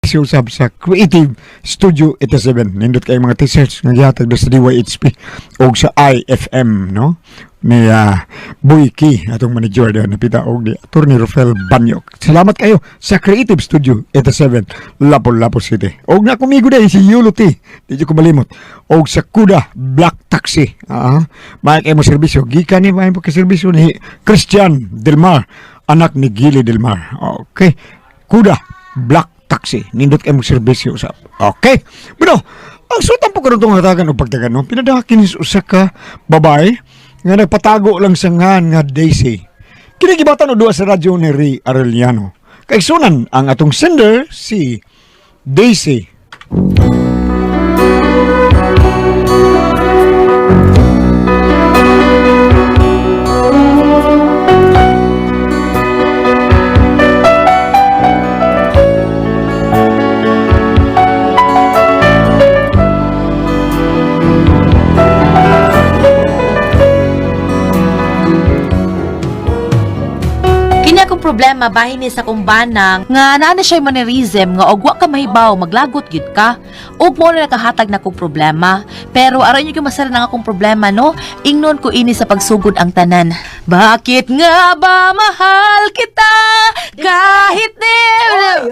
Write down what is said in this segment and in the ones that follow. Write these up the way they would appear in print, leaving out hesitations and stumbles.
serbisyo usab sa Creative Studio 87. Nindot kay mga t-shirts nga gihatag sa DYHP o sa IFM, no? Ni Boyki, atong manager na napita og ni Attorney Rafael Banyok. Salamat kayo sa Creative Studio 87, Lapu-Lapu City. Og na kumigo dai si Yulo T, di ko malimot. Og sa Kuda Black Taxi. May kay mo serbisyo gikan ni may serbisyo ni Christian Delmar, anak ni Gili Delmar. Okay. Kuda Black Taxi. Nindot kay mo serbisyo usab. Okay. Bueno, ang sutan po karon tong hatagan og pagtagan, no? Pinadakin is usa ka babae nga nagpatago lang sa nga Daisy. Kinigibatan o duwa sa radyo ni Ray Arellano. Kaigsunan ang atong sender si Daisy. Problema bahin ni sa kumbanang nga naa siya mannerism nga og wa ka mahibaw maglagot gid ka ug mo na nakahatag na kong problema pero aron niyo masara na akong problema no ingnon ko ini sa pagsugod ang tanan. Bakit nga ba mahal kita kahit di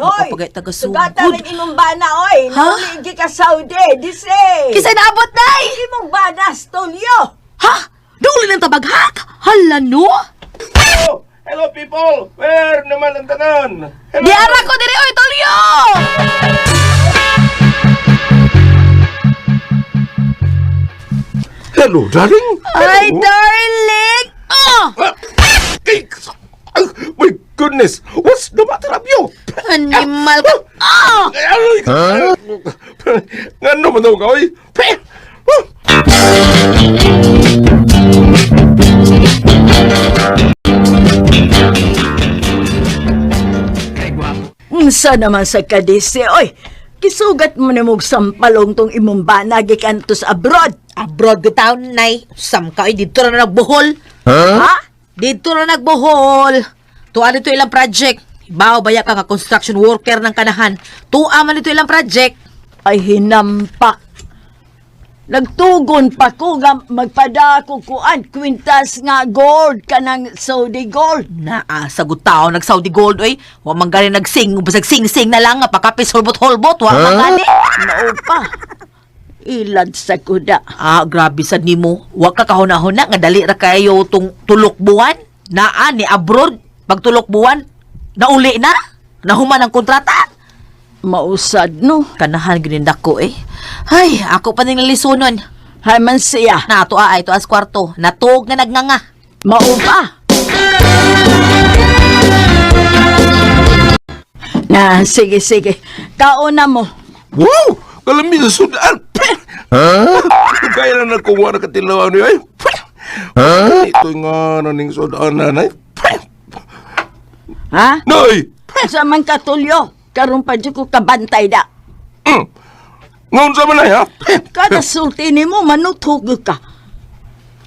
oy pagay tagasugod sugatan imong bana oy nauligi ka Saudi dise kisay naabot nay imong bana stolyo ha duli ng tabaghak hala no. Hello people! Where naman ang tanan? Di ara ko diri oy Tolyo! Hello, darling! Ay, darling! My goodness! What's the matter of you? Animal ka! Nga naman daw ka, oy! unsa naman sa kadise oy kisugat mo nimog sampalong tong imong bana gikan to sa abroad Abroad ka taon, nay. Sam ka, dito na nagbuhol. ha Dito na nagbuhol. Tuan ito ilang project. Bawa baya ka nga construction worker ng kanahan. Tuan man ito ilang project. ay hinampak nagtugon pa ko nga magpada ko kuan kwintas nga gold kanang Saudi gold Naa, sagot tao, nag-Saudi Gold, oy. Wa man gani nagsing, basag sing-sing na lang, nga pakapis holbot-holbot, wa man gani. mao pa ilad sa kuda Grabe sad nimo. Wa ka kahuna-huna, nga dali ra kayo tong tulok buwan. Naa, ni abroad, pag tulok buwan, nauli na. Nahuman ang kontrata. mausad no Kanahan ginindak ko, eh. Ay, ako pa ning nalisunon. hay man siya Na, to ay, to as kwarto. Natug nga nagnganga. mao pa na sige kauna mo Wow! Kalami sa sudan! Kaya na nakuha na katilawan niyo, ay! Ito nga naning sudan, nanay! ha Nay! sa man katulyo karon pa dyan ko kabantay da Ngayon sa manay, ha? kada sulti nimo manutho gyud ka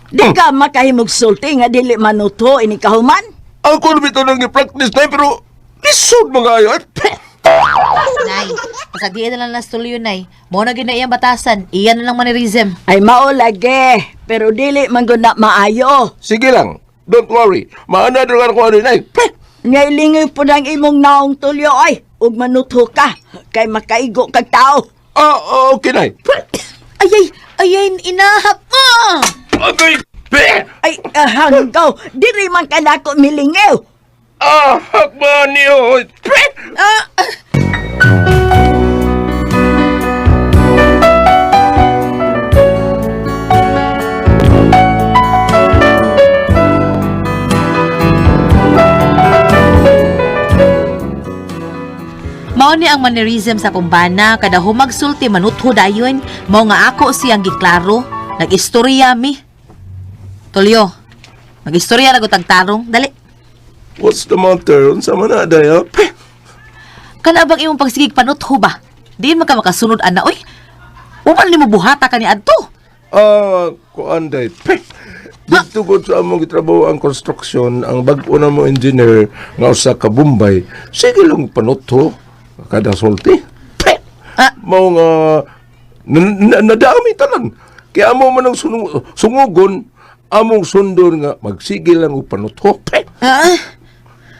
di ka makahimog sulti nga dili manutho ini kahuman Ako na bito nang i-practice na, pero lisod mga ayo, ay! Nay, pasagdiin na lang na studio, nay. Mo na gina iyang batasan. Iyan na lang mannerism. ay mao lagi pero dili man gud na maayo Sige lang, don't worry. Maana doon ko ano, nay! ngailingi po ng imong naong tulyo ay ug manutho ka kay makaigo kag tao Okay, nay! Ayay, inahap mo! Okay! ay hanggaw diri man kanako milingaw Hakba niyo! Mao ni ang mannerism sa kumbana, kada humagsulti manutho dayon, mao nga ako siyang giklaro, nag-istorya mi. Tulyo, mag-istorya na gutag tarong, dali. What's the matter? Unsa man na, day, Kana bang imong pagsigig panutho ba? Diin man ka makasunod ana, oy. Uman nimo buhata ka ni adto. Kuan day. Dito ko sa among gitrabaho ang construction, ang bag-o na mo engineer nga usa ka Bombay. Sige lang panutho kada sulti. Mao nga nadami tanan. Kaya amo man ang sungugon, among sundon nga magsigil lang og panutok.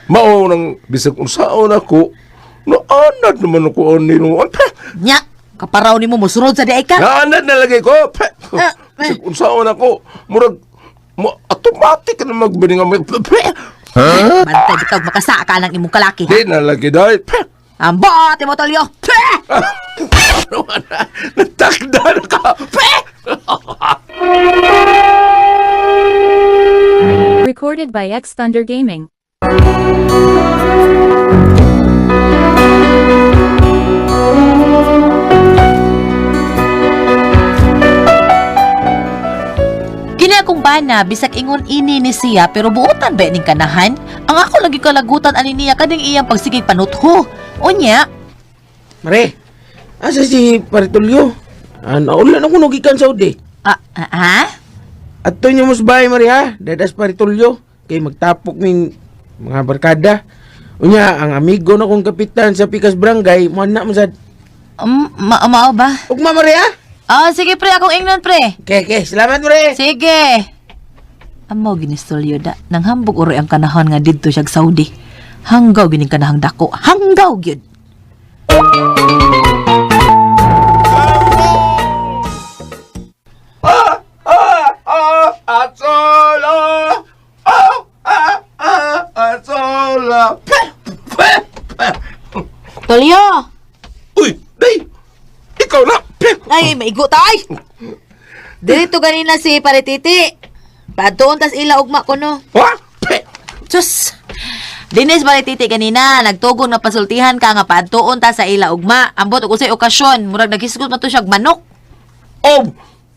Mao nang bisag unsaon ako, naanad naman ako ani no. Nya, kaparaw nimo mosunod sa diay ka. Naanad na lagi ko. Bisag unsaon ako, murag automatic na magbaning ang Bantay bitaw makasa ka ng imong kalaki. Di na lagi dahil. Ambot mo tolyo. Natakda na ka. Recorded by X Thunder Gaming. Kini akong bana bisag ingon ini ni siya pero buotan ba ning kanahan? Ang ako lagi kalagutan ani niya kading iyang pagsigig panutho. Unya, Mare, asa si Paritulyo? Naulan ako nugikan sa udi. ha? At to niyo mas bahay, Mare, ha? Dadas Paritulyo. Kay magtapok min mga barkada. Unya, ang amigo na kong kapitan sa Pikas Barangay, muana mo sad. Mao ba? Ugma, Mare, ha? Sige pre, akong ingnon pre. Okay, salamat, Mare. Sige. Amo ginistolyo da. Nang hambog uri ang kanahon nga didto siya Saudi. Hanggaw gining kanahang dako. Hanggaw gyud. Atsola! Atsola! Tolyo! Uy, day! Ikaw na! Ay, maigo tay! Dirito ganina si Parititi. Patuon tas ila ugma ko no. Ha? Sus! Dinis Parititi kanina, nagtugong na pasultihan ka nga patuon ta sa ila ugma. Ambot og usay okasyon, murag naghisgot man to siya og manok. Oh!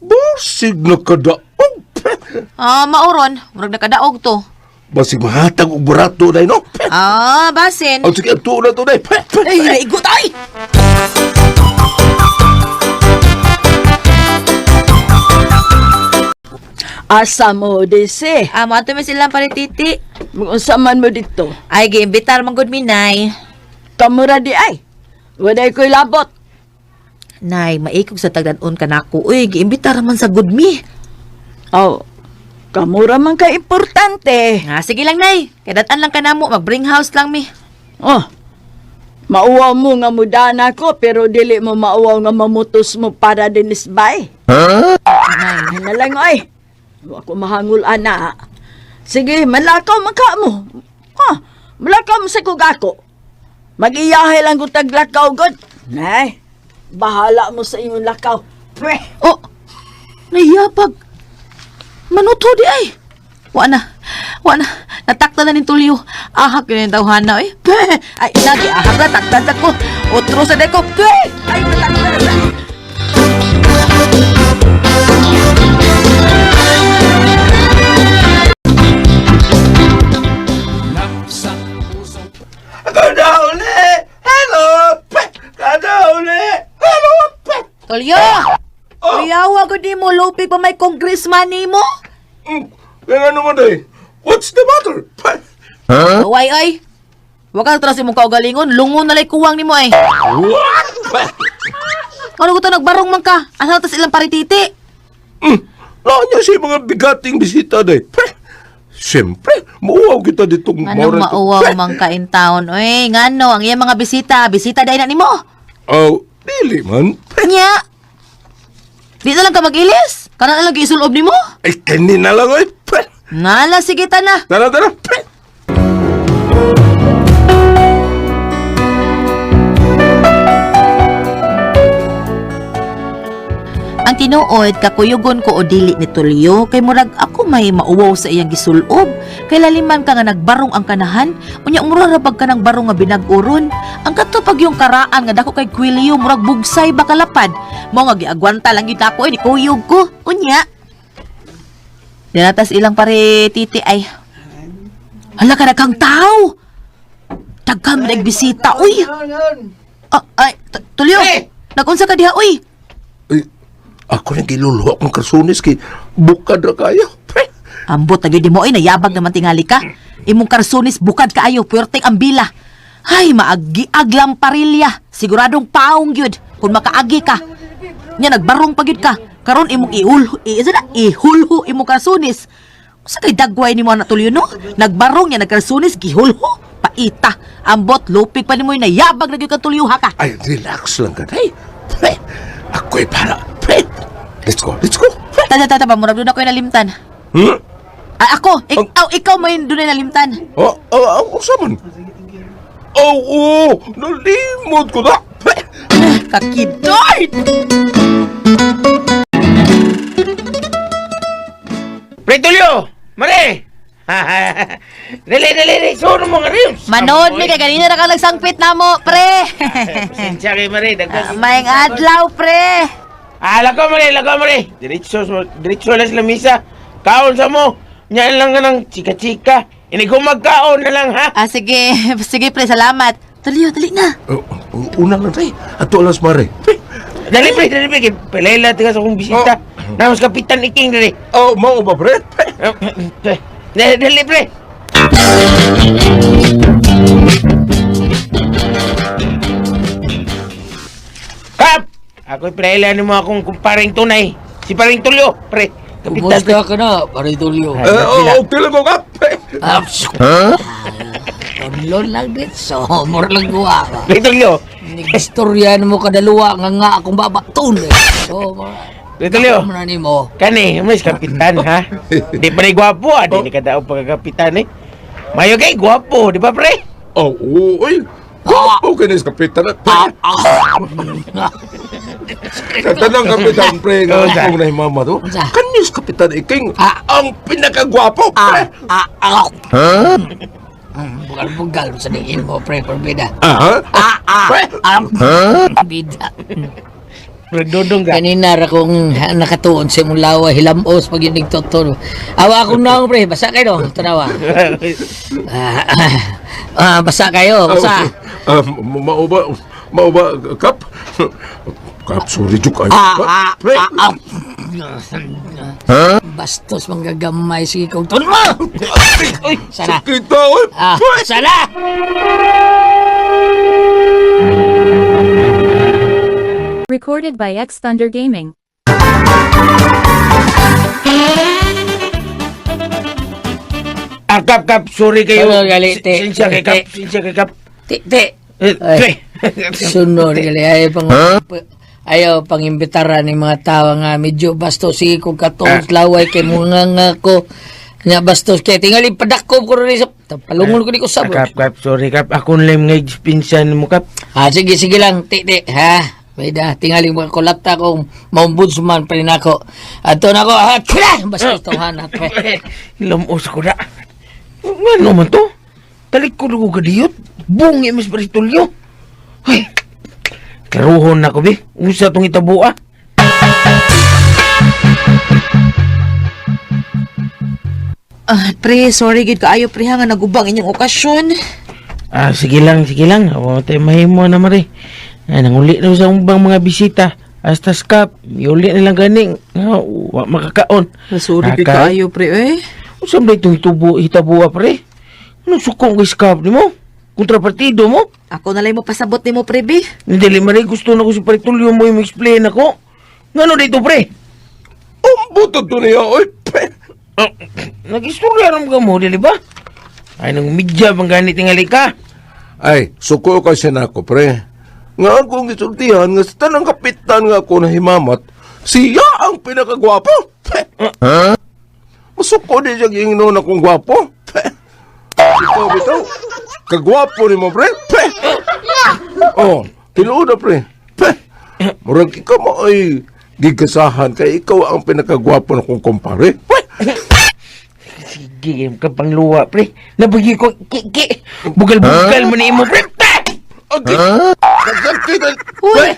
Basig na kadaog! Mauron, murag nakadaog to. Basig mahatag og burato, day, no? Basin. Ang sige, tuon na to, day! Ay, naigo tay! Asa mo, Desi? Mo ato mi silang Parititi. Unsa man mo dito? Ay, giimbitar man gud mi, Nay. Kamura di ay. Waday ko'y labot. Nay, maikog sa tagdanon ka nako. Uy, giimbitar man sa good mi. Oh, kamura man ka importante. Sige lang, Nay. Kadatan lang ka namo, mag-bring house lang mi. Oh, mauwaw mo nga mudana ko, pero dili mo mauwaw nga mamutos mo para dinis bay. Ay, nalang ay. Ako mahangul ana. Sige, malakaw man ka mo. Malakaw mo sa kugako. Mag-iyahe lang kung taglakaw, God. Nay, bahala mo sa inyong lakaw. Oh, nayapag. Manuto di ay. Wa na. Natakta na ni Tulyo. Ahak yun yung tawhana, eh. Ay, lagi ahak na, taktan sa ko. Otro sa deko. Ay, natakta na. Kadauli! Hello! Kadauli! Hello! Tulyo! Kuyawa ko di mo, lupig pa may congressman ni mo. Kaya naman, day. What's the matter? Uway, ay. Huwag ka tras imong kaugalingon, lungon na lay kuwang ni mo, ay. What? Ano ko to nagbarong man ka? Asa tas ilang Parititi? Naanya siya mga bigating bisita, day. Siyempre, mauwaw kita ditong Anong mauwaw man ka in town? Uy, ngano, ang iyang mga bisita dahil na ni mo. Oh, dili man. Nya. Di na lang ka mag-ilis? Kana na lang isulob ni mo? Ay, kanin na lang, oy. Nala, sige ta na. Tara. Ang tinuod, kakuyugon ko o dili ni Tulyo, kay murag ako may mauwaw sa iyang gisulob. Kay laliman ka nga nagbarong ang kanahan, unya umurarabag ka ng barong nga binaguron. Ang katupag yung karaan nga dako kay Quilio, murag bugsay bakalapad. Mo nga giagwanta lang yun ako, ni kuyog ko. Unya. Dinatas ilang Parititi ay, hala ka kang tao! Dagkam nagbisita, uy! Tulyo! Nagunsa ka diha, uy! Ako nang giluluwa kong karsunis kay bukad na kayo. Ambot na di mo ay nayabag naman tingali ka. Imong karsunis bukad kaayo, puwerteng ang bila. Ay, maagi-ag lang parilya. Siguradong paong gyud kung makaagi ka. Nya nagbarong pa gyud ka. Karon imong ihulho imong karsunis. Sa kay dagway nimo na tuloy no? Nagbarong nya nagkarsunis gihulho. Paita, ambot lupig pa nimo nayabag na gyud ka tulyuha ka. Ay, relax lang ka, day. Pre, ako'y para. Pre, let's go, let's go. Pre. Tata, murag doon ako nalimtan. Hmm? Ah, ako, ikaw may doon nalimtan. Usa man? Nalimot ko na. Pre. Kakidoy! Pre Tulyo! Mare! Dali, suno mo nga rin. Manood mi kay ganina ra ka nagsangpit namo, pre. Pasensya kay Mare, dagdag. Mayang adlaw, pre. Lako Mare. Diretso lang sa lamisa. Kaon sa mo. Nyaan lang ka ng chika-chika. Ini kung magkaon na lang, ha? Ah, sige, pre, salamat. Dali na. Una lang, day. Ato alas mare. Pre. Dali, pre. Palayla, tigas akong bisita. Namas Kapitan Iking, dali. Mau ba, pre? Dali, pre. Kap! Ako'y palayla ni mo akong kumparing tunay. Si Paring Tulyo, pre. Kapitan. Kumusta ka na, Paring Tulyo? Okay lang ko, kap. Konlon lang dit, so more lang guwa. Pre Tulyo. Nag-istoryan mo kadaluwa nga akong babatun. So, Pre Tulyo. ano ni mo? Kani, mas kapitan, ha? Di pa rin gwapo, ha? Di kadao pagkakapitan, eh. Mayo kay gwapo, di ba, pre? Uy. Gwapo ka na sa kapitan. Tanang kapitan, pre, nga akong nahimama to. Kanyos kapitan iking ang pinakagwapo, pre. Bugal-bugal sa diin mo, pre, porbida. Pre? Bida. Nagdodong ka. Kanina ra kong nakatuon sa imong lawa, hilamos pag yun nagtotoo. Awa akong naong, pre, basa kayo, tanawa. Basa kayo, basa. Mauba, kap? Kap, sorry, juk. Pre? Bastos manggagamay, sige kong tuno mo! Sana. Sakit na, oy. Pre? Sana! Recorded by X Thunder Gaming. Kap, sorry kayo. Ano, gali, te. Sinsya kay Kap. Te. Pre. Sunod gali, ayaw pang imbitaran ng mga tao nga medyo bastos, sige kong katong laway kay mga nga ko. Nga bastos kay tingali padakop ko rin sa palungon ko di ko sabot. Kap, sorry Kap. Ako lang nga pinsan mo, Kap. Sige lang, te, ha. Pwede, tingali mga kulapta kong maumbudsman pa rin ako. Ato na ko, tira! Bastos itong hanap, Ilamos ko na. Ano man to? Talik ko ko kadiyot. Bungi mas Paritulyo. Ay, karuhon na ko, be. Usa tong itabua. Pre, sorry gid kaayo pre ha nga nagubang inyong okasyon. Sige lang. Awa tayo mahimo na mare. Nanguli na sa umbang mga bisita. Astas Kap, iuli na lang ganing. Wa makakaon. Sorry gid kaayo pre eh. Usam ba itong hitabua, pre? Anong sukong kay Kap ni mo? Kontrapartido mo? Ako na lang mo pasabot nimo pre be. Hindi mare, gusto na ko si Paritulyo mo yung explain ako. Ngano dito, pre? Buto to niya, oy. Pre. Nag-istorya ram ka mo, di ba? Ay, nang midya bang ganit tingali ka? Ay, suko kasi na ako, pre. Nga akong gisultihan nga sa tanang kapitan nga ako na himamat, siya ang pinakagwapo. Pre. Masuko din siya gingno na akong gwapo. Pre. Bitaw. Kagwapo ni mo, pre. Pre. Tinuod na, pre. Pre. Murag ikaw mo ay gigasahan kay ikaw ang pinakagwapo na kong kumpare. Pre. Sige, kapang luwa, pre. Nabagi ko, bugal-bugal mo ni mo, pre. Okay. Nagsakitan. Pre.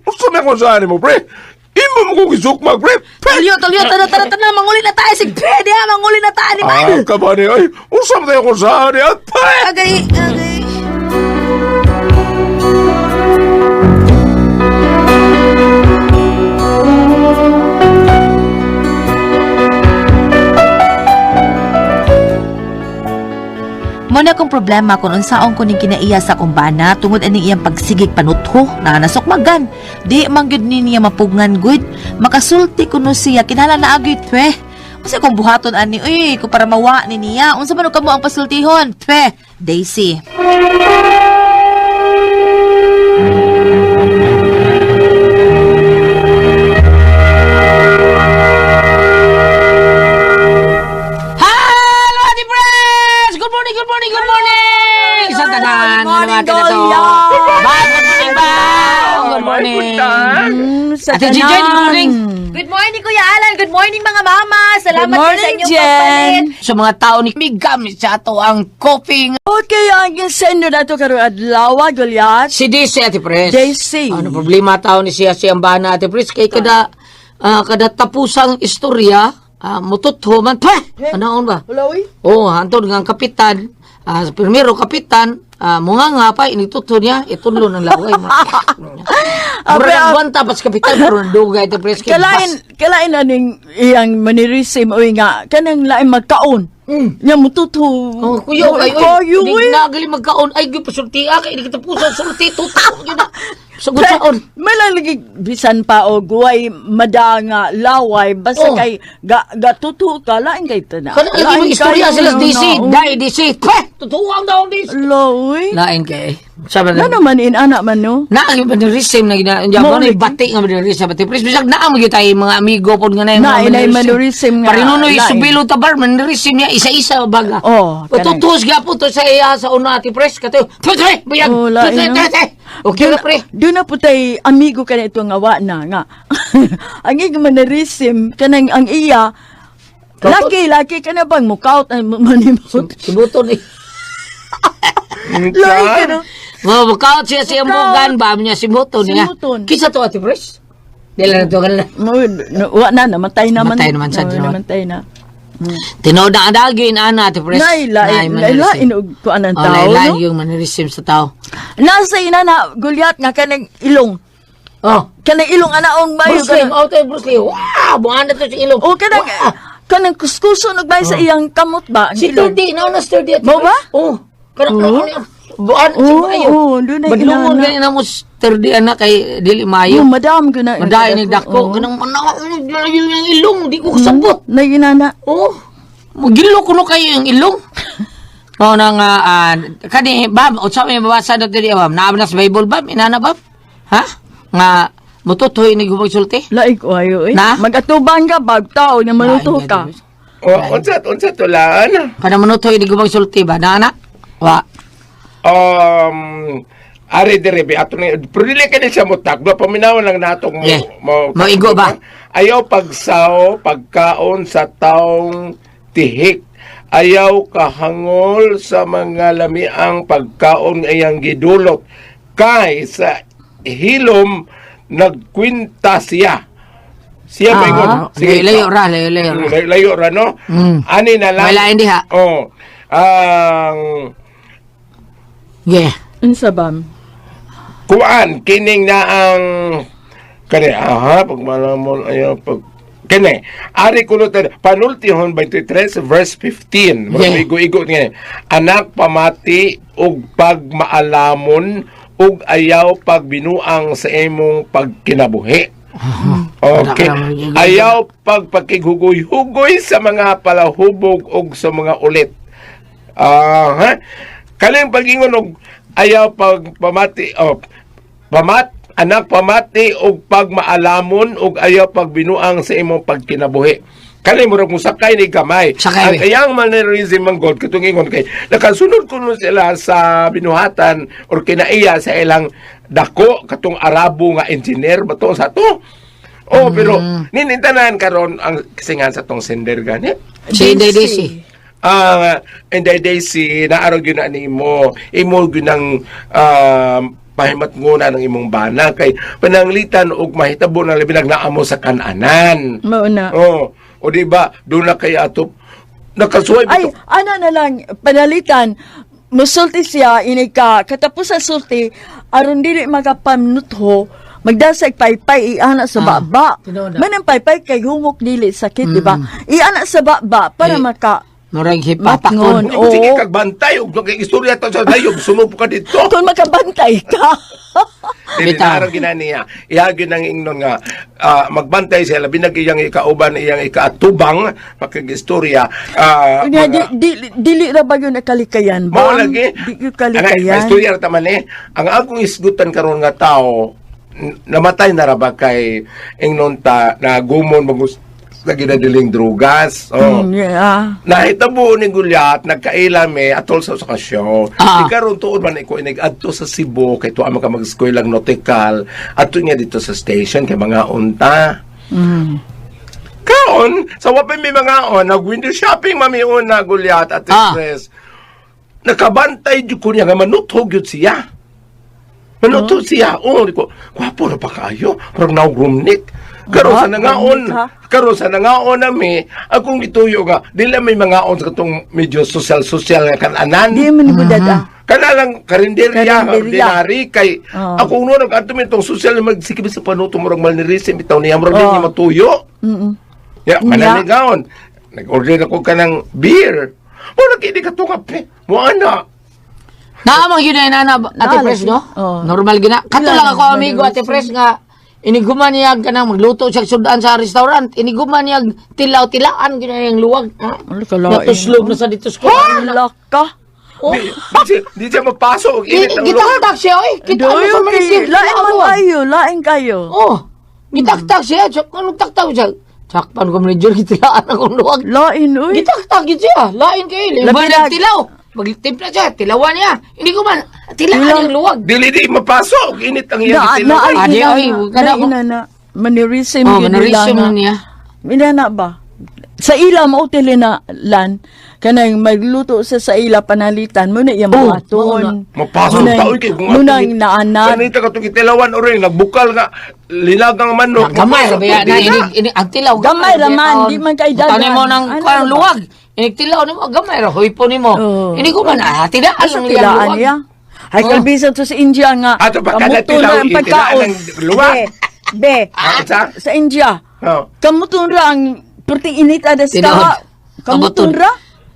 Usa may kung saan mo, pre. Imo mo kong isukmag, pre. Pre. Tulyo, tara, manguli na tayo. Sige, pwede ha, manguli na tayo ni Mal. Kabani, ay. Usa mo tayo kung saan yan, pre. Agay. Mo Mao na akong problema kung unsaon ko ning kinaiya sa akong bana tungod aning iyang pagsigig panutho na nasukmagan. Di man gyud ni niya mapugngan gud. Makasulti kuno siya kinahanglan na agyud twe. Kasi kung buhaton ani, uy, ko para mawa ni niya. Unsa man kamo ang pasultihon? Twe, Daisy. Hello, Ate Pres! Good morning, good morning, good morning! Sa tanan, Good morning, mga taga to. Golia. Bye, good morning, bye! Good morning. Sa Ate Gigi, good morning. Good morning, Kuya Alan. Good morning, mga mama. Salamat Good morning, sa inyong Jen. pagpalit. Sa mga tao ni may gamit sa ato ang coffee. Okay, ang sendo na to karon adlaw, Goliath. Si Daisy, Ate Pres. Daisy. Ano problema tao ni siya siyang bana, Ate Pres? Kay kada tapusang istorya, mututho man. Anaon ba? Hello, uy. Oh, hantod nga ang kapitan, primero kapitan, mga nga pa, inituto niya, itunlo ng laway. Abra nagbuwan tapos kapitan, pero nandugay ito, pres. Kalain aning iyang manirisim uy nga kanang lain magkaon. Nya mututo. Oh, kuyo, Kuyo, di uy. nagali magkaon, ay, gyud pasulti, kay di kita puso, sulti, tuto, yun na. Sagot saon. May lagi bisan pa o guway madanga laway basta Oh. kay gatuto ka lain kay tana. Kana lagi mga istorya sila, DC, dai, DC, tutuwang daw, DC. Loy. Lain kay, sabi Na naman in anak man no. Naang yung manirisim na gina, mo na bati nga manirisim, Ate Pres, bisag naam yung tayo mga amigo po nga na yung Na inay manirisim nga. Parinunoy lain. subilo tabar, manirisim niya, isa-isa baga. Oh, kanang- Tutus ga po to sa iya sa una, Ate Pres, katayo, tutoy, bayag, Oh, lain, no? Okay na, pre. Doon na po tayo amigo ka na ito nga wa na nga. Ang iyang manirisim kanang ang iya laki ka na bang mukaut manimot. Sibuton eh. Laki ka na. Mukaut siya siyang bugan, ba niya sibuton niya. Sibuton. Kisa to, Ate Pres? Dila na to ka na. Wa na, namatay naman. Namatay naman siya, Oo, di ba? namatay na. Tinood ang adagin, Ana, Ate Pres. Lain inog ko anang Oh, tao, lain no? yung manirisim sa tao. Nasa ina na, Goliath nga kanang ilong. Oh, Kanang ilong anaong bayo. Bruce Lee, oh, tayo Bruce Lee. Wow, buwan na to si Ilong. O kanang kuskuso nagbay sa iyang kamot ba? ang Si ilong? Sturdy, nauna Sturdy. Mo ba? Oo. Kanang buwan, si Oo, Mayo. oo, doon na Madlungon inana. ganyan na mo Sturdy, anak, kay Dili Yung Mayo. madam ko na. Maday ni Dako. Kanang manayo yung ilong, di ko kasabot. Na ginana. Oo. Magilo ko no kayo yung ilong. Oo na nga, kani, Bab, o sa may mabasa na dito, Bab, naabot na sa Bible, Bab, inana, Bab? Ha? Nga, mututoy ni gumagsulti? Laik o ayo eh. Na? Magatuban ka, bag tao na maluto ka. Unsa tulaan? Kana manutoy ni gumagsulti ba, na? Wa. Ari dire bi ato ni pero dili ka siya mutak do paminawan lang natong Maigo ba? Ayaw pagsaw pagkaon sa taong tihik. Ayaw kahangol sa mga lamiang pagkaon iyang gidulot. Kay sa hilom nagkwinta siya. Siya ba yun? Layo ra. Layo ra, no? Ani na lang. May lain diha. Oh. Ang Yeah. Unsa bam? kuan kining na ang kani pag malamon ayo pag kani ari kuno panultihon 23 verse 15 Yeah. igo ni anak pamati ug pagmaalamon ug ayaw pagbinuang sa imong pagkinabuhi. Okay. Ayaw pagpakighugoy-hugoy sa mga palahubog ug sa mga ulit. Kaling pagingon og ayaw pagpamati anak pamati og pagmaalamon og ayaw pagbinuang sa imong pagkinabuhi. Kani murag musakay ni gamay. Sakay, Ang iyang mannerism ang God katong ingon kay nakasunod kuno sila sa binuhatan or kinaiya sa ilang dako katong Arabo nga engineer bato sa to. Pero ninintanan karon ang kasingan sa tong sender gani. Si Daisy. And Daisy naarog yun na nimo imo gyud ang pahimat nguna ng imong bana kay pananglitan og mahitabo na labi nagnaamo sa kananan. Mao na. O di ba doon na kay ato nakasuway Ay, ana na lang panalitan. Musulti siya ini ka katapusan sulti aron dili magapamnutho magdasag paypay iana sa baba. tinoda. Manang paypay kay humok dili sakit, di ba? Iana sa baba para Eh, maka Murag Matngon. hipatakon. Hindi mo sige kagbantay. Huwag nang istorya to sa dayog. Sumop ka dito. Kung makabantay ka. Dili Bitaw. na arang ginaniya. Ihagin ng ingnon nga magbantay sila. Binag iyang ikauban, iyang ikaatubang. Makigistorya. Dili ra ba yun nakalikayan Mao ba? lagi. Di yun May kalikayan. istorya ra taman ang akong isgutan karon nga tao namatay na ra ba kay ingnon ta na gumon magus na ginadiling drugas. Oh. Yeah. Nahitabo ni Gulyat, nagkailame atol sa show. Ah. Ikaroon tuod man ko inig-adto sa Cebu kay tuwa ka mag-school lang nautical. Adto niya dito sa station kay mga unta. Kaon, sa wapay may mga nag-window shopping mamiun na Gulyat at Express. Nakabantay jud ko niya nga manuthog yun siya. Manuthog siya. Di ko, gwapo na pa kayo. Parang naugumnik. Karon sa nangaon, karon sa nangaon nami, akong gituyo nga, dila may mga on sa katong medyo social nga kananan. Di man ni budada. Kana lang karinderya, Karinderya. ordinary kay ako uno nag-adto tong social na magsikip sa panuto murag malnirism bitaw niya murag niya matuyo. Ya, mananigaon. Nag-order ako ka ng beer. Murag hindi ka to kape. Mo ana. Naamang yun na Ate Fresh, no? Oh. Normal gina. Kato lang ako, amigo, Ate Fresh, nga iniguman niya ka nang magluto siya sudan sa restaurant. Iniguman niya tilaw-tilaan, gina yung luwag. Ano ka lain? Natuslog na sa dito sa Hala ka. Di siya mapasok. Init ang lugar. Gitaktak siya, oy. Kita mo sa manisip. Lain man kayo, lain kayo. Oh, gitaktak siya. Anong taktak siya? Sakpan ko manager, gitilaan akong luwag. Lain, uy. Gitaktak yun siya. Lain kayo. Labi Labi na- tilaw. Magtimpla siya. Tilawan niya. Hindi ko man. Tilaan yung luwag. Dili di mapasok. Init ang iyang Na tinawag. Adi, ay ay, kada ko. na manirisim Oh, yun manarisim nila na niya. Minana ba? Sa ila mautili na lan kanang magluto sa ila panalitan mo na iya Oh, maton. Mapasok Munang- taoy kay kung munang naanan. Sanita ka itong itilawan o rin, nagbukal nga, linagang manok. Gamay, Mapasok rabaya to, na. di Ang tilaw. Gamay raman, di man kay dagan. Tanin mo ng Ano parang ba? luwag. Tilaw ni mo. Gamay ra. Huipo ni mo. Oo. Hindi ko man. Tilaan Asa ang tilaan luwag. niya? Ay, kalbisan to sa India nga. Ato pa, kada kamuto tilaw, na ang pagkaon. itilaan ng luwag. Be, Sa? sa India. Oh. Kamuto ra ang perting init adas Tinuod. ka. Kamuto Kamuton. ra?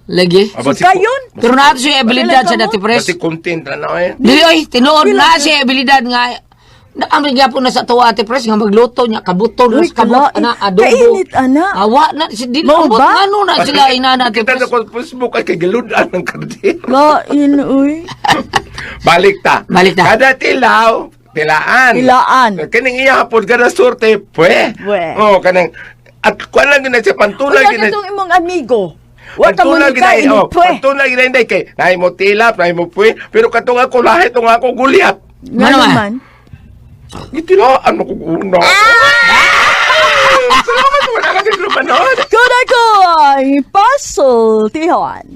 Lagi. Aba, si- Kayon? Pero na siya abilidad sa Kailan dati ka pres. Kasi content na na eh. Dili oy, tinuod Pila na ka? siya abilidad nga. Ang gyapon na sa tuwa ate pres nga magluto niya kabuton Uy, sa kabut kalain. ana adobo. Kainit, ana. Awa na si di Mo ambot ba? ngano na sila inana ate Kita pres. na ko sa Facebook ay kay galudan ng kardir. Lain, uy. Balik ta. Balik ta. Kada tilaw, tilaan. Tilaan. Kaning iya hapon kada sorte, pwe. Pwe. Oh, kanang at kuan lang gina siya pantulan Wala gina. itong imong amigo. Wa ka mo Pantulan gina nikain, oh, pwe. pantulan gina hindi kay naay mo tilap, naay mo pwe, pero katong ako lahi tong ako gulyat. Nga Ano man? naman. Gitilaan ako una. Salamat wala ka din lumanood. Kuna ko ay puzzle, Tihon.